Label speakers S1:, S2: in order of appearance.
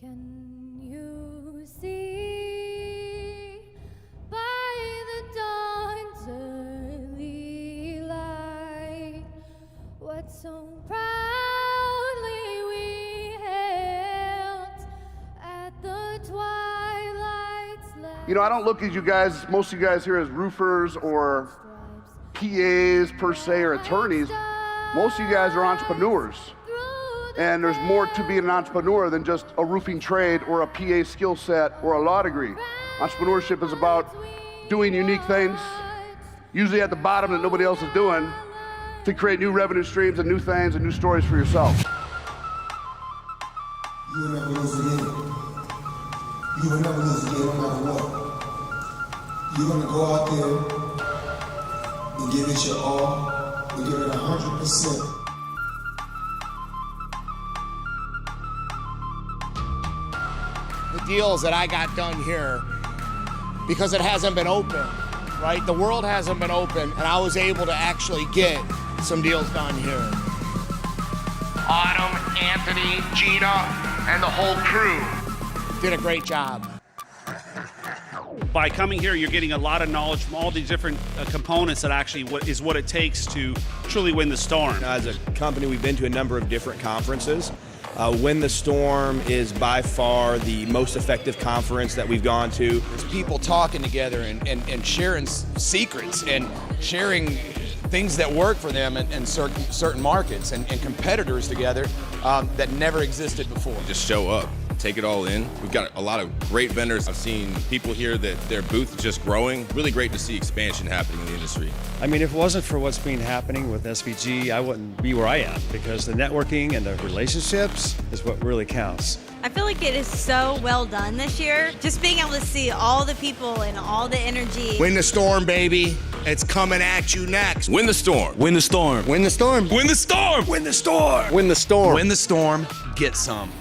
S1: Can you see by the dawn's early light what so proudly we hailed at the twilight's last?
S2: You know, I don't look at you guys, most of you guys here, as roofers or PAs per se or attorneys. Most of you guys are entrepreneurs. And there's more to being an entrepreneur than just a roofing trade or a PA skill set or a law degree. Entrepreneurship is about doing unique things, usually at the bottom that nobody else is doing, to create new revenue streams and new things and new stories for yourself.
S3: You will never lose again. You will never lose again, no matter what. You're gonna go out there and give it your all, and give it 100%.
S4: The deals that I got done here, because it hasn't been open, right? The world hasn't been open, and I was able to actually get some deals done here. Autumn, Anthony, Gina, and the whole crew did a great job.
S5: By coming here, you're getting a lot of knowledge from all these different components that actually what it takes to truly win the storm.
S6: As a company, we've been to a number of different conferences. Win the Storm is by far the most effective conference that we've gone to.
S7: There's people talking together and sharing secrets and sharing things that work for them in certain markets and competitors together that never existed before.
S8: Just show up, take it all in. We've got a lot of great vendors. I've seen people here that their booth is just growing. Really great to see expansion happening in the industry.
S9: I mean, if it wasn't for what's been happening with SVG, I wouldn't be where I am, because the networking and the relationships is what really counts.
S10: I feel like it is so well done this year. Just being able to see all the people and all the energy.
S4: Win the storm, baby. It's coming at you next.
S8: Win the storm.
S7: Win the storm.
S4: Win the storm.
S8: Win the storm.
S7: Win the storm.
S4: Win the storm.
S7: Win the storm. Get some.